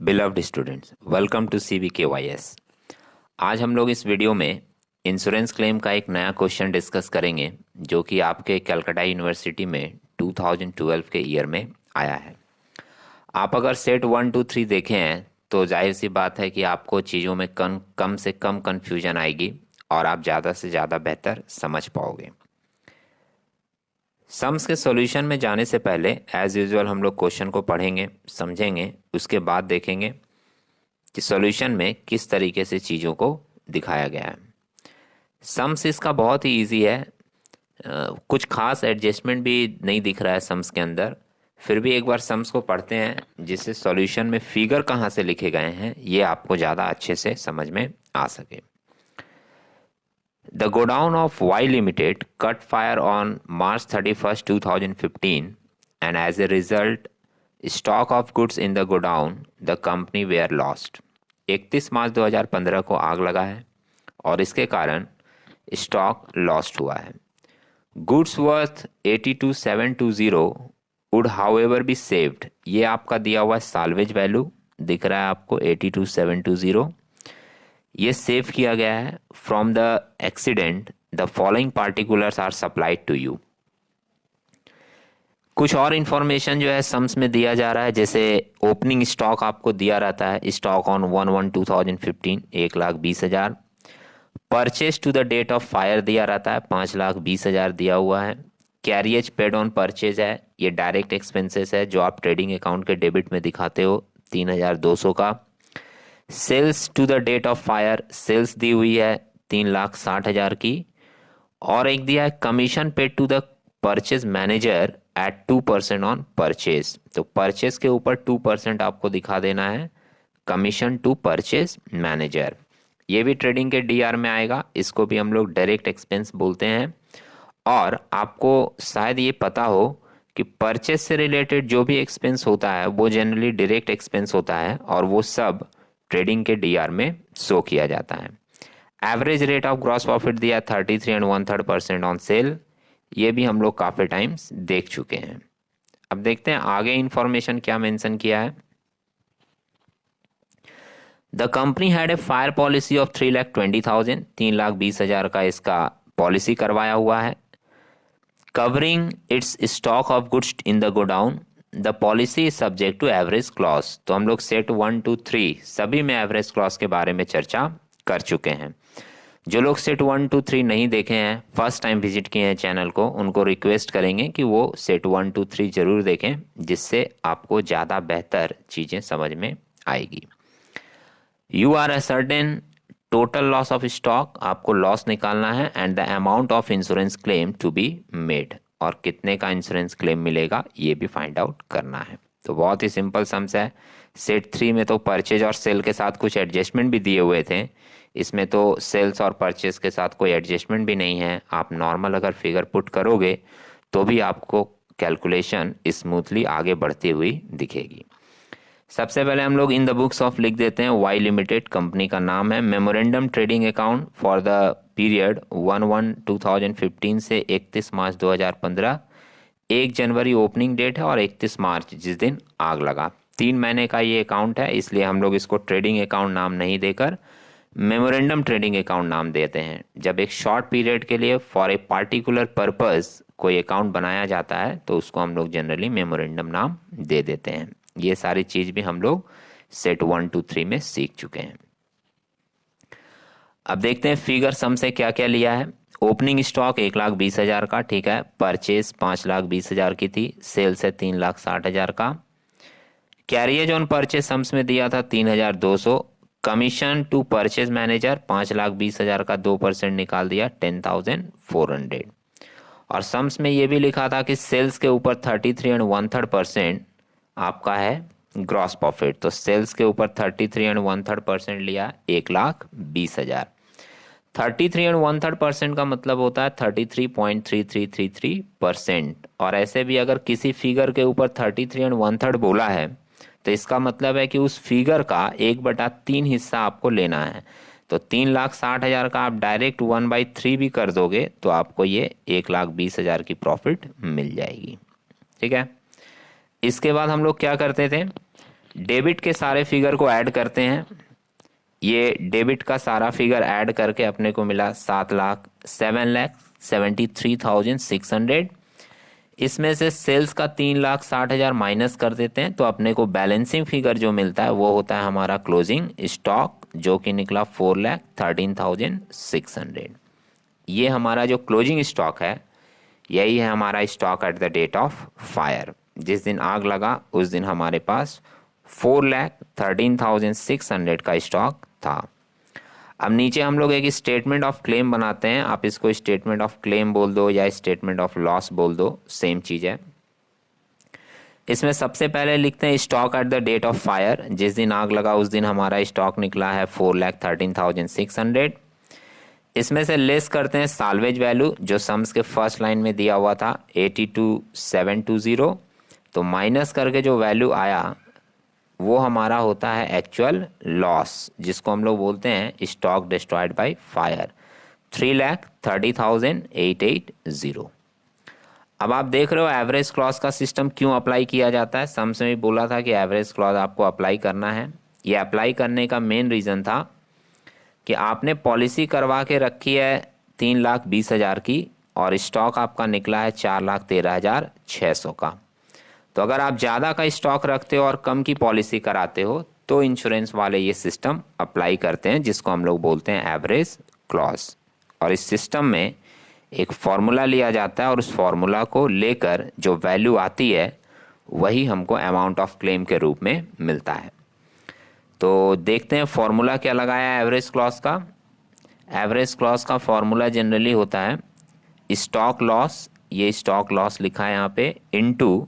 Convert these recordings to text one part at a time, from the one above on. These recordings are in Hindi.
Beloved students, welcome to CVKYS। आज हम लोग इस वीडियो में इंश्योरेंस क्लेम का एक नया क्वेश्चन डिस्कस करेंगे जो कि आपके कलकत्ता यूनिवर्सिटी में 2012 के ईयर में आया है। आप अगर सेट 1, 2, 3 देखे हैं तो जाहिर सी बात है कि आपको चीज़ों में कम से कम कन्फ्यूजन आएगी और आप ज़्यादा से ज़्यादा बेहतर समझ पाओगे। सम्स के सॉल्यूशन में जाने से पहले एज यूजुअल हम लोग क्वेश्चन को पढ़ेंगे, समझेंगे, उसके बाद देखेंगे कि सॉल्यूशन में किस तरीके से चीज़ों को दिखाया गया है। सम्स इसका बहुत ही इजी है, कुछ खास एडजस्टमेंट भी नहीं दिख रहा है सम्स के अंदर। फिर भी एक बार सम्स को पढ़ते हैं जिससे सॉल्यूशन में फिगर कहाँ से लिखे गए हैं ये आपको ज़्यादा अच्छे से समझ में आ सके। The godown of Y Limited cut fire on March 31st, 2015, and as a result, stock of goods in the godown, the company were lost. 31 मार्च 2015 को आग लगा है और इसके कारण स्टॉक लॉस्ट हुआ है। Goods worth 82,720 would however be saved. ये आपका दिया हुआ साल्वेज वैल्यू दिख रहा है आपको 82,720, ये सेव किया गया है। From the accident the following particulars are supplied to you. कुछ और इंफॉर्मेशन जो है सम्स में दिया जा रहा है, जैसे ओपनिंग स्टॉक आपको दिया रहता है, stock on 1/1/2015 1,20,000। Purchase to the date of fire दिया रहता है 5,20,000 दिया हुआ है। कैरियज पेड ऑन परचेज है, ये डायरेक्ट एक्सपेंसेस है जो आप ट्रेडिंग अकाउंट के डेबिट में दिखाते हो 3,200 का। Sales to the date of fire, sales दी हुई है 3,60,000 की। और एक दिया है commission paid to the purchase manager at 2% on purchase. तो परचेज के ऊपर 2% आपको दिखा देना है, कमीशन टू परचेज मैनेजर। ये भी ट्रेडिंग के डीआर में आएगा, इसको भी हम लोग डायरेक्ट एक्सपेंस बोलते हैं। और आपको शायद ये पता हो कि परचेज से रिलेटेड जो भी एक्सपेंस होता है वो जनरली डायरेक्ट एक्सपेंस होता है और वो सब ट्रेडिंग के डीआर में शो किया जाता है। Average rate of gross profit दिया 33 1/3% ऑन सेल, ये भी हम लोग काफ़ी टाइम्स देख चुके हैं। अब देखते हैं आगे इंफॉर्मेशन क्या मेंशन किया है। The company had a fire policy of 3,20,000, 3,20,000 का इसका पॉलिसी करवाया हुआ है। Covering its stock of goods in the godown, the policy is subject to average clause. तो हम लोग सेट 1, 2, 3 सभी में एवरेज क्लॉज के बारे में चर्चा कर चुके हैं। जो लोग सेट 1, 2, 3 नहीं देखे हैं, फर्स्ट टाइम विजिट किए हैं चैनल को, उनको रिक्वेस्ट करेंगे कि वो सेट 1, 2, 3 जरूर देखें, जिससे आपको ज़्यादा बेहतर चीज़ें समझ में आएगी। You are certain total loss of stock, आपको लॉस निकालना है, and the amount of insurance claim to be made, और कितने का इंश्योरेंस क्लेम मिलेगा ये भी फाइंड आउट करना है। तो बहुत ही सिंपल सम्स है। सेट 3 में तो परचेज और सेल के साथ कुछ एडजस्टमेंट भी दिए हुए थे, इसमें तो सेल्स और परचेज के साथ कोई एडजस्टमेंट भी नहीं है। आप नॉर्मल अगर फिगर पुट करोगे तो भी आपको कैलकुलेशन स्मूथली आगे बढ़ती हुई दिखेगी। सबसे पहले हम लोग इन द बुक्स ऑफ लिख देते हैं। वाई लिमिटेड कंपनी का नाम है। Memorandum trading account for the period 1/1/2015 से 31 मार्च 2015। 1 जनवरी ओपनिंग डेट है और 31 मार्च जिस दिन आग लगा। 3 महीने का ये अकाउंट है, इसलिए हम लोग इसको ट्रेडिंग अकाउंट नाम नहीं देकर मेमोरेंडम ट्रेडिंग अकाउंट नाम देते हैं। जब एक शॉर्ट पीरियड के लिए फॉर ए पार्टिकुलर पर्पस कोई अकाउंट बनाया जाता है तो उसको हम लोग जनरली मेमोरेंडम नाम दे देते हैं। ये सारी चीज भी हम लोग सेट 1, 2, 3 में सीख चुके हैं। अब देखते हैं फिगर सम से क्या क्या लिया है। ओपनिंग स्टॉक 1,20,000 का, ठीक है। परचेज 5,20,000 की थी। सेल्स है 3,60,000 का। कैरियज ऑन परचेज सम्स में दिया था 3,200। कमीशन टू परचेज मैनेजर 5,20,000 का 2% निकाल दिया 10,400। और सम्स में ये भी लिखा था कि सेल्स के ऊपर 33 1/3% आपका है ग्रॉस प्रॉफिट। तो सेल्स के ऊपर 33 1/3% लिया 1,20,000। 33 1/3% का मतलब होता है 33.3333%। और ऐसे भी अगर किसी फिगर के ऊपर 33 1/3 बोला है तो इसका मतलब है कि उस फिगर का 1/3 हिस्सा आपको लेना है। तो 3,60,000 का आप डायरेक्ट 1/3 भी कर दोगे तो आपको ये 1,20,000 की प्रॉफिट मिल जाएगी, ठीक है। इसके बाद हम लोग क्या करते थे, डेबिट के सारे फिगर को ऐड करते हैं। ये डेबिट का सारा फिगर ऐड करके अपने को मिला 7,73,600। इसमें से सेल्स का 3,60,000 माइनस कर देते हैं तो अपने को बैलेंसिंग फिगर जो मिलता है वो होता है हमारा क्लोजिंग स्टॉक, जो कि निकला 4,13,600। ये हमारा जो क्लोजिंग स्टॉक है यही है हमारा stock at the date of fire. जिस दिन आग लगा उस दिन हमारे पास 4,13,600 का स्टॉक था। अब नीचे हम लोग एक स्टेटमेंट ऑफ क्लेम बनाते हैं। आप इसको स्टेटमेंट ऑफ क्लेम बोल दो या स्टेटमेंट ऑफ लॉस बोल दो, सेम चीज़ है। इसमें सबसे पहले लिखते हैं stock at the date of fire. जिस दिन आग लगा उस दिन हमारा स्टॉक निकला है 4,13,600। इसमें से लेस करते हैं साल्वेज वैल्यू जो सम्स के फर्स्ट लाइन में दिया हुआ था 82,720। तो माइनस करके जो वैल्यू आया वो हमारा होता है एक्चुअल लॉस, जिसको हम लोग बोलते हैं स्टॉक डिस्ट्रॉयड बाय फायर, 3,30,880। अब आप देख रहे हो एवरेज क्लॉज का सिस्टम क्यों अप्लाई किया जाता है। सम्स में भी बोला था कि एवरेज क्लॉज आपको अप्लाई करना है। ये अप्लाई करने का मेन रीज़न था कि आपने पॉलिसी करवा के रखी है 3,20,000 की और स्टॉक आपका निकला है 4,13,600 का। तो अगर आप ज़्यादा का स्टॉक रखते हो और कम की पॉलिसी कराते हो तो इंश्योरेंस वाले ये सिस्टम अप्लाई करते हैं, जिसको हम लोग बोलते हैं एवरेज क्लॉज। और इस सिस्टम में एक फॉर्मूला लिया जाता है और उस फॉर्मूला को लेकर जो वैल्यू आती है वही हमको अमाउंट ऑफ क्लेम के रूप में मिलता है। तो देखते हैं फॉर्मूला क्या लगाया है एवरेज क्लॉज का। एवरेज क्लॉज का फॉर्मूला जनरली होता है स्टॉक लॉस, ये स्टॉक लॉस लिखा है यहाँ पे, इनटू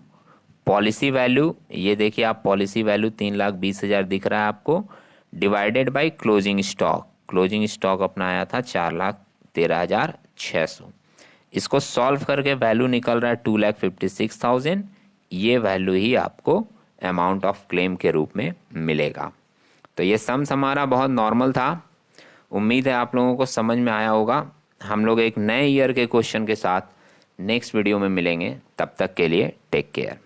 पॉलिसी वैल्यू, ये देखिए आप पॉलिसी वैल्यू 3,20,000 दिख रहा है आपको, divided by closing stock. Closing stock अपना आया था 4,13,600। इसको सॉल्व करके वैल्यू निकल रहा है 2,56,000। ये वैल्यू ही आपको अमाउंट ऑफ क्लेम के रूप में मिलेगा। तो ये सम्स हमारा बहुत नॉर्मल था। उम्मीद है आप लोगों को समझ में आया होगा। हम लोग एक नए ईयर के क्वेश्चन के साथ नेक्स्ट वीडियो में मिलेंगे। तब तक के लिए टेक केयर।